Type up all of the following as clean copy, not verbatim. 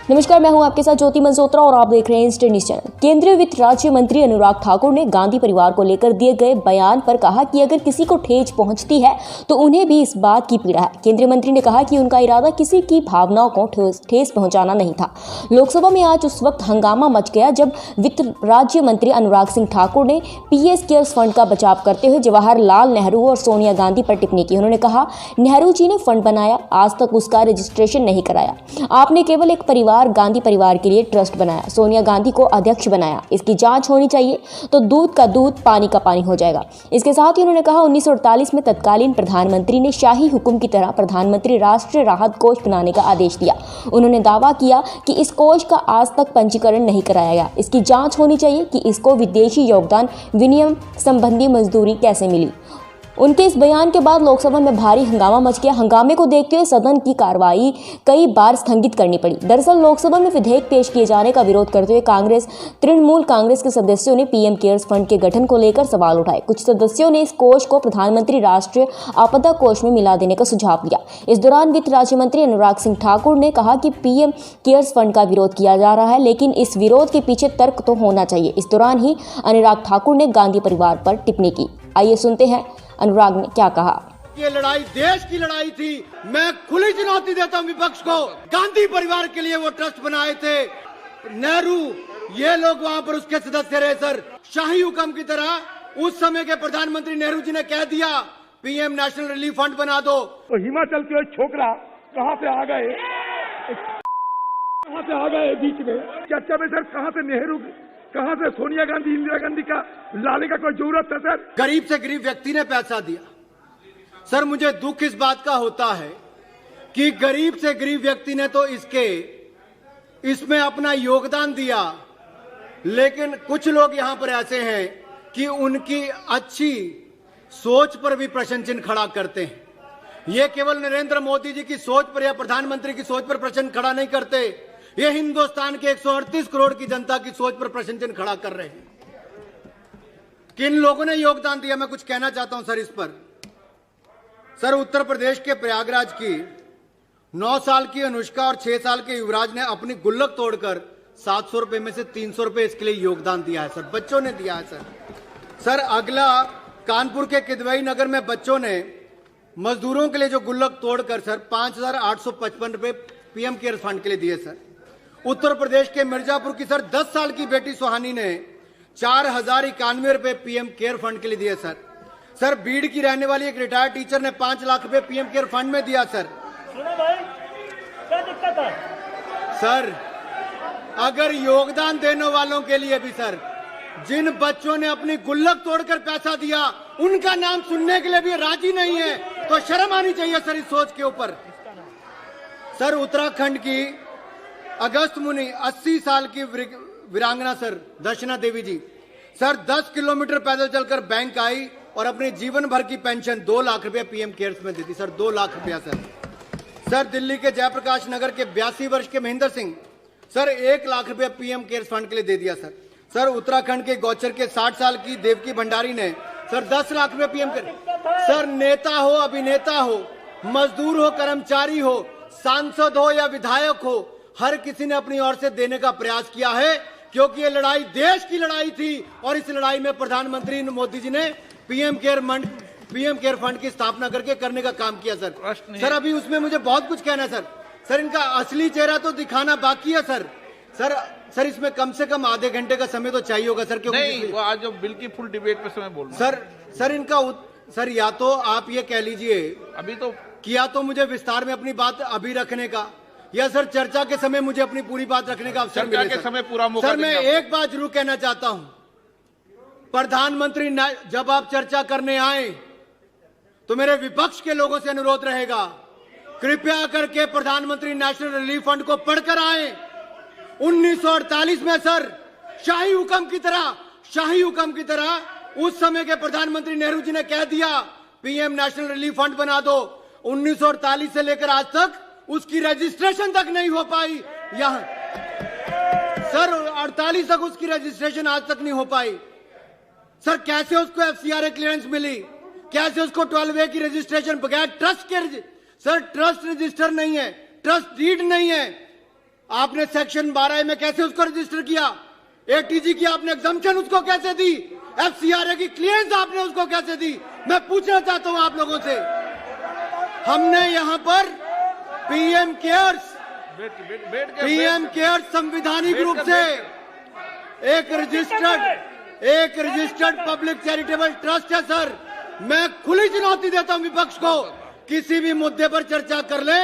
नमस्कार, मैं हूं आपके साथ ज्योति मल्होत्रा और आप देख रहे हैं इंस्टेंट न्यूज चैनल। केंद्रीय वित्त राज्य मंत्री अनुराग ठाकुर ने गांधी परिवार को लेकर दिए गए बयान पर कहा कि अगर किसी को ठेस पहुंचती है तो उन्हें भी इस बात की पीड़ा है। केंद्रीय मंत्री ने कहा कि उनका इरादा किसी की भावनाओं को ठेस पहुंचाना नहीं था। लोकसभा में आज उस वक्त हंगामा मच गया जब वित्त राज्य मंत्री अनुराग सिंह ठाकुर ने पीएम केयर्स फंड का बचाव करते हुए जवाहरलाल नेहरू और सोनिया गांधी पर टिप्पणी की। उन्होंने कहा, नेहरू जी ने फंड बनाया, आज तक उसका रजिस्ट्रेशन नहीं कराया। आपने केवल एक परिवार गांधी परिवार के लिए ट्रस्ट बनाया, सोनिया गांधी को अध्यक्ष बनाया। इसकी जांच होनी चाहिए तो दूध का दूध पानी का पानी हो जाएगा। इसके साथ ही उन्होंने कहा, 1948 में तत्कालीन प्रधानमंत्री ने शाही हुक्म की तरह प्रधानमंत्री राष्ट्रीय राहत कोष बनाने का आदेश दिया। उन्होंने दावा किया कि इस कोष का आज तक पंजीकरण नहीं कराया गया। इसकी जांच होनी चाहिए कि इसको विदेशी योगदान विनिमय संबंधी मंजूरी कैसे मिली। उनके इस बयान के बाद लोकसभा में भारी हंगामा मच गया। हंगामे को देखते हुए सदन की कार्रवाई कई बार स्थगित करनी पड़ी। दरअसल लोकसभा में विधेयक पेश किए जाने का विरोध करते हुए तृणमूल कांग्रेस के सदस्यों ने पीएम केयर्स फंड के गठन को लेकर सवाल उठाए। कुछ सदस्यों ने इस कोष को प्रधानमंत्री राष्ट्रीय आपदा कोष में मिला देने का सुझाव दिया। इस दौरान वित्त राज्य मंत्री अनुराग सिंह ठाकुर ने कहा कि पीएम केयर्स फंड का विरोध किया जा रहा है, लेकिन इस विरोध के पीछे तर्क तो होना चाहिए। इस दौरान ही अनुराग ठाकुर ने गांधी परिवार पर टिप्पणी की। आइए सुनते हैं अनुराग ने क्या कहा। ये लड़ाई देश की लड़ाई थी। मैं खुली चुनौती देता हूं विपक्ष को। गांधी परिवार के लिए वो ट्रस्ट बनाए थे नेहरू, ये लोग वहां पर उसके सदस्य रहे सर। शाही हुक्म की तरह उस समय के प्रधानमंत्री नेहरू जी ने कह दिया पीएम नेशनल रिलीफ फंड बना दो। तो हिमाचल के छोकरा कहां से आ गए, बीच में चर्चा में सर? कहां से नेहरू, कहां से सोनिया गांधी, इंदिरा गांधी का लाने का कोई जरूरत है सर? गरीब से गरीब व्यक्ति ने पैसा दिया सर। मुझे दुख इस बात का होता है कि गरीब से गरीब व्यक्ति ने तो इसमें अपना योगदान दिया, लेकिन कुछ लोग यहां पर ऐसे हैं कि उनकी अच्छी सोच पर भी प्रश्न चिन्ह खड़ा करते हैं। ये केवल नरेंद्र मोदी जी की सोच पर या प्रधानमंत्री की सोच पर प्रश्न खड़ा नहीं करते, ये हिंदुस्तान के 138 करोड़ की जनता की सोच पर प्रश्न चिन्ह खड़ा कर रहे हैं। किन लोगों ने योगदान दिया, मैं कुछ कहना चाहता हूं सर इस पर। सर, उत्तर प्रदेश के प्रयागराज की 9 साल की अनुष्का और 6 साल के युवराज ने अपनी गुल्लक तोड़कर 700 रुपए में से 300 रुपए इसके लिए योगदान दिया है सर। बच्चों ने दिया है सर। अगला कानपुर के किदवई नगर में बच्चों ने मजदूरों के लिए जो गुल्लक तोड़कर सर 5,855 रुपए पीएम केयर्स फंड के लिए दिए सर। उत्तर प्रदेश के मिर्जापुर की सर 10 साल की बेटी सुहानी ने 4,091 रुपए पीएम केयर फंड के लिए दिए सर। सर, बीड़ की रहने वाली एक रिटायर्ड टीचर ने 5 लाख रुपए पीएम केयर फंड में दिया सर। सुनो भाई, क्या दिक्कत है सर? अगर योगदान देने वालों के लिए भी सर, जिन बच्चों ने अपनी गुल्लक तोड़कर पैसा दिया, उनका नाम सुनने के लिए भी राजी नहीं है, तो शर्म आनी चाहिए सर इस सोच के ऊपर। सर, उत्तराखंड की अगस्त मुनि 80 साल की वीरांगना सर दर्शना देवी जी सर 10 किलोमीटर पैदल चलकर बैंक आई और अपने जीवन भर की पेंशन 2 लाख रुपया पीएम केयर्स में दी थी सर। 2 लाख रुपया सर। दिल्ली के जयप्रकाश नगर के 82 वर्ष के महेंद्र सिंह सर 1 लाख रुपया पीएम केयर्स फंड के लिए दे दिया सर। उत्तराखंड के गौचर के 60 साल की देवकी भंडारी ने सर 10 लाख रुपया पीएम केयर। सर, नेता हो, अभिनेता हो, मजदूर हो, कर्मचारी हो, सांसद हो या विधायक हो, हर किसी ने अपनी ओर से देने का प्रयास किया है, क्योंकि ये लड़ाई देश की लड़ाई थी और इस लड़ाई में प्रधानमंत्री मोदी जी ने पीएम केयर फंड की स्थापना करने का काम किया सर। अभी उसमें मुझे बहुत कुछ कहना है सर। इनका असली चेहरा तो दिखाना बाकी है सर। इसमें कम से कम आधे घंटे का समय तो चाहिए होगा सर, क्योंकि नहीं, वो आज बिल की फुल डिबेट पे समय बोल सर इनका सर, या तो आप ये कह लीजिए अभी तो किया तो मुझे विस्तार में अपनी बात अभी रखने का, या सर चर्चा के समय मुझे अपनी पूरी बात रखने का अवसर मिले। चर्चा के समय पूरा मौका सर, मैं एक बात जरूर कहना चाहता हूं, प्रधानमंत्री जब आप चर्चा करने आए तो मेरे विपक्ष के लोगों से अनुरोध रहेगा, कृपया करके प्रधानमंत्री नेशनल रिलीफ फंड को पढ़कर आए। 1948 में सर शाही हुक्म की तरह उस समय के प्रधानमंत्री नेहरू जी ने कह दिया पीएम नेशनल रिलीफ फंड बना दो। 1948 से लेकर आज तक उसकी रजिस्ट्रेशन तक नहीं हो पाई। यहां सर 48 तक उसकी रजिस्ट्रेशन आज तक नहीं हो पाई सर। कैसे उसको एफसीआरए क्लियरेंस मिली, कैसे उसको 12A की रजिस्ट्रेशन बगैर ट्रस्ट के सर ट्रस्ट रजिस्टर नहीं है, ट्रस्ट डीड नहीं है, आपने सेक्शन 12 में कैसे उसको रजिस्टर किया? एटीजी की आपने एग्जम्पशन उसको कैसे दी? एफसीआरए की क्लियरेंस आपने उसको कैसे दी? मैं पूछना चाहता हूं आप लोगों से। हमने यहां पर पीएम केयर्स संविधानिक रूप से एक रजिस्टर्ड पब्लिक चैरिटेबल ट्रस्ट है सर। मैं खुली चुनौती देता हूं विपक्ष को, किसी भी मुद्दे पर चर्चा कर ले।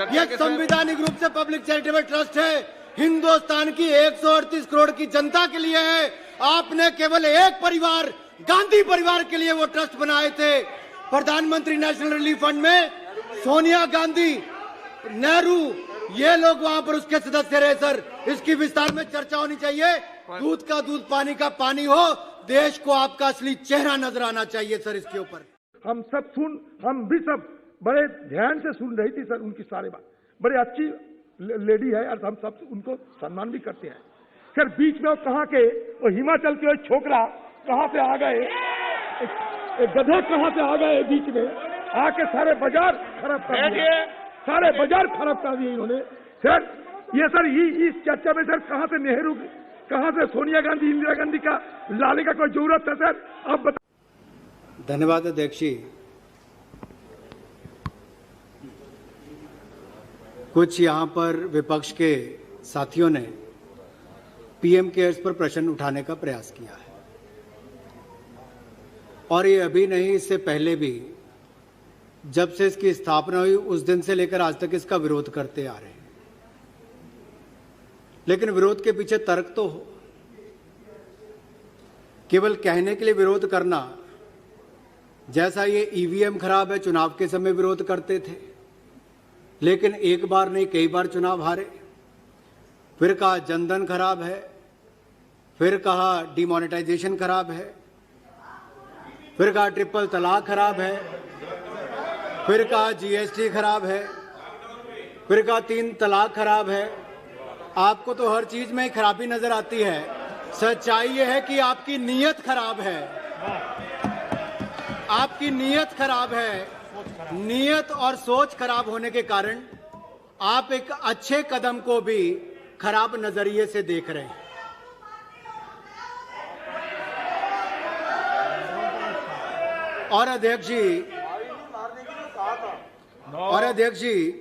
यह संवैधानिक रूप से पब्लिक चैरिटेबल ट्रस्ट है, हिंदुस्तान की 138 करोड़ की जनता के लिए है। आपने केवल एक परिवार, गांधी परिवार के लिए वो ट्रस्ट बनाए थे। प्रधानमंत्री नेशनल रिलीफ फंड में सोनिया गांधी, नेहरू, ये लोग वहां पर उसके सदस्य रहे सर। इसकी विस्तार में चर्चा होनी चाहिए। दूध का दूध, पानी का पानी हो। देश को आपका असली चेहरा नजर आना चाहिए सर इसके ऊपर। हम भी सब बड़े ध्यान से सुन रही थी सर उनकी सारी बात। बड़े अच्छी लेडी है और हम सब उनको सम्मान भी करते हैं। फिर बीच में वो कहाँ के वो हिमाचल के छोकरा कहाँ से आ गए, एक गधा कहाँ से आ गए, बीच में आके सारे बाजार खराब कर दिए, सारे बाजार खराब कर दिए इन्होंने। सर ये सर इस चर्चा में सर कहाँ से नेहरू, कहाँ से सोनिया गांधी, इंदिरा गांधी का लाने का कोई जरूरत है सर? आप बता। धन्यवाद अध्यक्ष जी। कुछ यहाँ पर विपक्ष के साथियों ने पीएम केयर्स पर प्रश्न उठाने का प्रयास किया है, और ये अभी नहीं, इससे पहले भी जब से इसकी स्थापना हुई उस दिन से लेकर आज तक इसका विरोध करते आ रहे हैं। लेकिन विरोध के पीछे तर्क तो हो। केवल कहने के लिए विरोध करना, जैसा ये ईवीएम खराब है, चुनाव के समय विरोध करते थे, लेकिन एक बार नहीं कई बार चुनाव हारे। फिर कहा जनधन खराब है, फिर कहा डिमोनेटाइजेशन खराब है, फिर कहा ट्रिपल तलाक खराब है, फिर कहा जीएसटी खराब है, फिर कहा 3 तलाक खराब है। आपको तो हर चीज में ही खराबी नजर आती है। सच्चाई यह है कि आपकी नीयत खराब है। आपकी नीयत खराब है। नीयत और सोच खराब होने के कारण आप एक अच्छे कदम को भी खराब नजरिए से देख रहे हैं। और अध्यक्ष जी,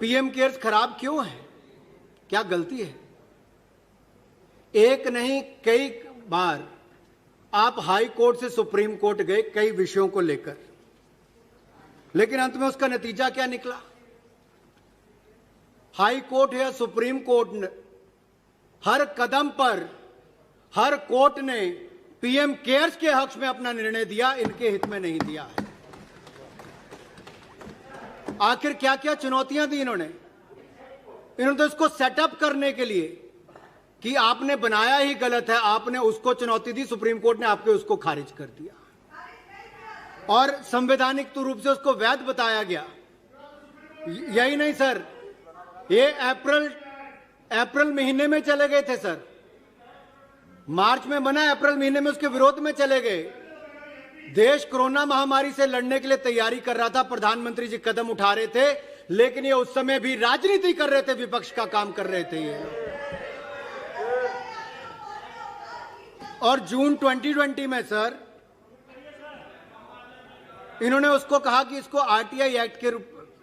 पीएम केयर्स खराब क्यों है? क्या गलती है? एक नहीं कई बार आप हाई कोर्ट से सुप्रीम कोर्ट गए कई विषयों को लेकर, लेकिन अंत में उसका नतीजा क्या निकला? हाई कोर्ट या सुप्रीम कोर्ट ने हर कदम पर, हर कोर्ट ने पीएम केयर्स के हक में अपना निर्णय दिया, इनके हित में नहीं दिया है। आखिर क्या क्या चुनौतियां दी इन्होंने तो इसको सेटअप करने के लिए कि आपने बनाया ही गलत है, आपने उसको चुनौती दी, सुप्रीम कोर्ट ने आपके उसको खारिज कर दिया और संवैधानिक रूप से उसको वैध बताया गया। यही नहीं सर, ये अप्रैल महीने में चले गए थे सर। मार्च में बना, अप्रैल महीने में उसके विरोध में चले गए। देश कोरोना महामारी से लड़ने के लिए तैयारी कर रहा था, प्रधानमंत्री जी कदम उठा रहे थे, लेकिन ये उस समय भी राजनीति कर रहे थे, विपक्ष का काम कर रहे थे ये। और जून 2020 में सर इन्होंने उसको कहा कि इसको आरटीआई एक्ट के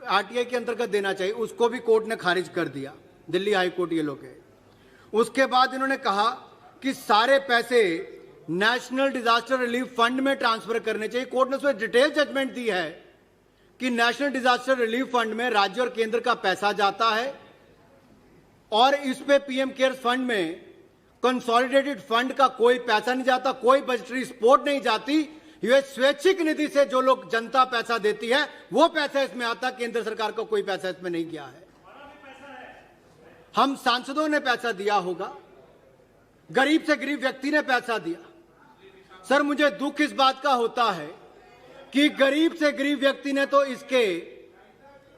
आरटीआई के अंतर्गत देना चाहिए, उसको भी कोर्ट ने खारिज कर दिया, दिल्ली हाई कोर्ट ये लोग है। उसके बाद इन्होंने कहा कि सारे पैसे नेशनल डिजास्टर रिलीफ फंड में ट्रांसफर करने चाहिए। कोर्ट ने उसमें डिटेल जजमेंट दी है कि नेशनल डिजास्टर रिलीफ फंड में राज्य और केंद्र का पैसा जाता है और इस पे पीएम केयर्स फंड में कंसोलिडेटेड फंड का कोई पैसा नहीं जाता, कोई बजटरी सपोर्ट नहीं जाती। ये स्वैच्छिक निधि से जो लोग जनता पैसा देती है वो पैसा इसमें आता, केंद्र सरकार का कोई पैसा इसमें नहीं गया है। हम सांसदों ने पैसा दिया होगा, गरीब से गरीब व्यक्ति ने पैसा दिया। सर मुझे दुख इस बात का होता है कि गरीब से गरीब व्यक्ति ने तो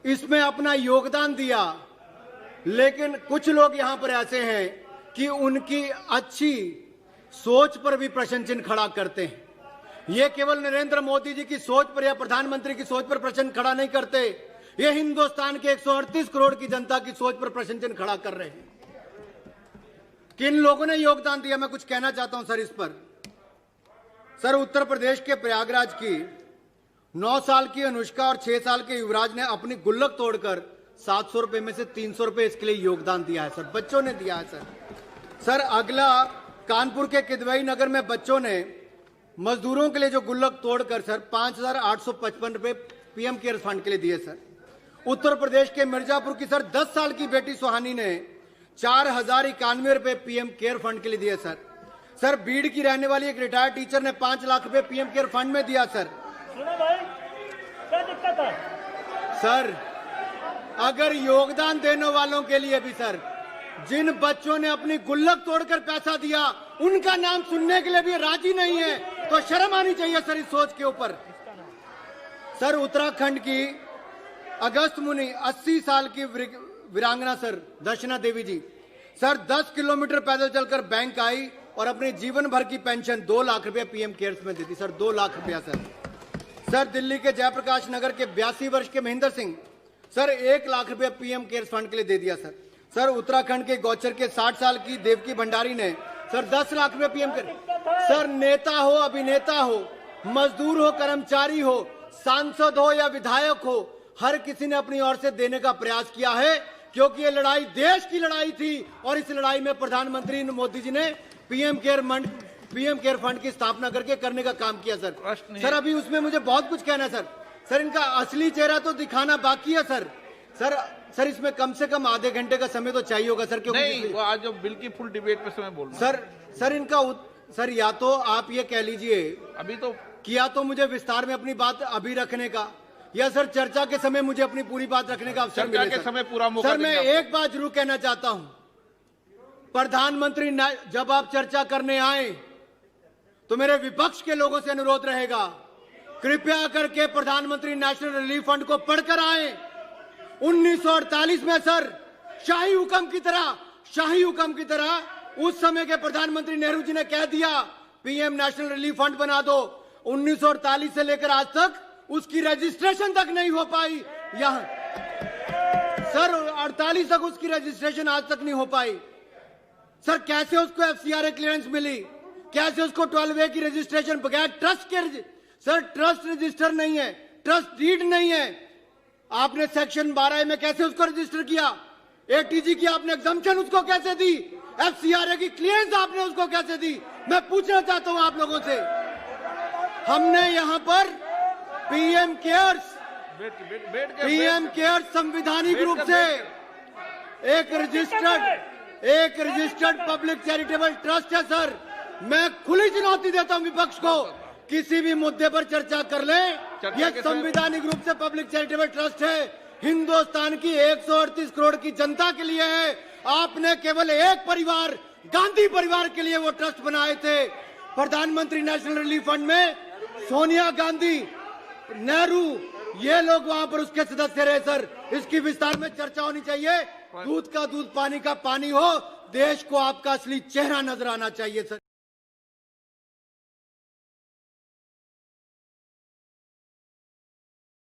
इसमें अपना योगदान दिया, लेकिन कुछ लोग यहां पर ऐसे हैं कि उनकी अच्छी सोच पर भी प्रश्न चिन्ह खड़ा करते हैं। ये केवल नरेंद्र मोदी जी की सोच पर या प्रधानमंत्री की सोच पर प्रश्न खड़ा नहीं करते, ये हिंदुस्तान के 138 करोड़ की जनता की सोच पर प्रश्न चिन्ह खड़ा कर रहे हैं। किन लोगों ने योगदान दिया, मैं कुछ कहना चाहता हूं सर इस पर। सर, उत्तर प्रदेश के प्रयागराज की 9 साल की अनुष्का और 6 साल के युवराज ने अपनी गुल्लक तोड़कर 700 रुपए में से 300 रुपए इसके लिए योगदान दिया है सर, बच्चों ने दिया है सर। अगला कानपुर के किदवई नगर में बच्चों ने मजदूरों के लिए जो गुल्लक तोड़कर सर 5,855 रुपए पीएम केयर फंड के लिए दिए सर। उत्तर प्रदेश के मिर्जापुर की सर 10 साल की बेटी सुहानी ने 4,091 रुपए पीएम केयर फंड के लिए दिए सर। बीड़ की रहने वाली एक रिटायर्ड टीचर ने 5 लाख रुपए पीएम केयर फंड में दिया सर। सुनो भाई, क्या दिक्कत है? सर, अगर योगदान देने वालों के लिए भी सर, जिन बच्चों ने अपनी गुल्लक तोड़कर पैसा दिया, उनका नाम सुनने के लिए भी राजी नहीं है, तो शर्म आनी चाहिए सर इस सोच के ऊपर। सर, उत्तराखंड की अगस्त मुनि 80 साल की वीरांगना सर दर्शना देवी जी सर 10 किलोमीटर पैदल चलकर बैंक आई और अपने जीवन भर की पेंशन 2 लाख रुपया पीएम केयर्स में दी थी सर, 2 लाख रुपया सर। दिल्ली के जयप्रकाश नगर के 82 वर्ष के महेंद्र सिंह सर 1 लाख रुपया पीएम केयर्स फंड के लिए दे दिया सर। उत्तराखंड के गौचर के 60 साल की देवकी भंडारी ने सर 10 लाख रुपया पीएम केयर। सर, नेता हो, अभिनेता हो, मजदूर हो, कर्मचारी हो, सांसद हो या विधायक हो, हर किसी ने अपनी ओर से देने का प्रयास किया है, क्योंकि ये लड़ाई देश की लड़ाई थी और इस लड़ाई में प्रधानमंत्री मोदी जी ने पीएम केयर फंड की स्थापना करने का काम किया सर। अभी उसमें मुझे बहुत कुछ कहना है सर। इनका असली चेहरा तो दिखाना बाकी है सर। इसमें कम से कम आधे घंटे का समय तो चाहिए होगा सर, क्योंकि नहीं, वो आज जो बिल की फुल डिबेट पे समय बोल सर इनका सर, या तो आप ये कह लीजिए अभी तो किया तो मुझे विस्तार में अपनी बात अभी रखने का, या सर चर्चा के समय मुझे अपनी पूरी बात रखने का अवसर मिले के समय पूरा मौका सर। मैं एक बात जरूर कहना चाहता हूं, प्रधानमंत्री जब आप चर्चा करने आए तो मेरे विपक्ष के लोगों से अनुरोध रहेगा, कृपया करके प्रधानमंत्री नेशनल रिलीफ फंड को पढ़कर आए। 1948 में सर शाही हुक्म की तरह उस समय के प्रधानमंत्री नेहरू जी ने कह दिया पीएम नेशनल रिलीफ फंड बना दो। 1948 से लेकर आज तक उसकी रजिस्ट्रेशन तक नहीं हो पाई। यहां सर 48 तक उसकी रजिस्ट्रेशन आज तक नहीं हो पाई सर। कैसे उसको एफसीआरए क्लियरेंस मिली, कैसे उसको 12A की रजिस्ट्रेशन बगैर ट्रस्ट के सर, ट्रस्ट रजिस्टर नहीं है, ट्रस्ट डीड नहीं है। आपने सेक्शन 12A में कैसे उसको रजिस्टर किया, एटीजी की आपने एग्जम्पशन उसको कैसे दी, एफसीआरए की क्लियरेंस आपने उसको कैसे दी। मैं पूछना चाहता हूं आप लोगों से, हमने यहां पर पीएम केयर्स संवैधानिक रूप से एक रजिस्टर्ड पब्लिक चैरिटेबल ट्रस्ट है सर। मैं खुली चुनौती देता हूं विपक्ष को, किसी भी मुद्दे पर चर्चा कर ले, यह संवैधानिक रूप से पब्लिक चैरिटेबल ट्रस्ट है, हिंदुस्तान की 138 करोड़ की जनता के लिए है। आपने केवल एक परिवार, गांधी परिवार के लिए वो ट्रस्ट बनाए थे। प्रधानमंत्री नेशनल रिलीफ फंड में सोनिया गांधी, नेहरू, ये लोग वहां पर उसके सदस्य रहे सर। इसकी विस्तार में चर्चा होनी चाहिए। दूध का दूध, पानी का पानी हो, देश को आपका असली चेहरा नजर आना चाहिए सर।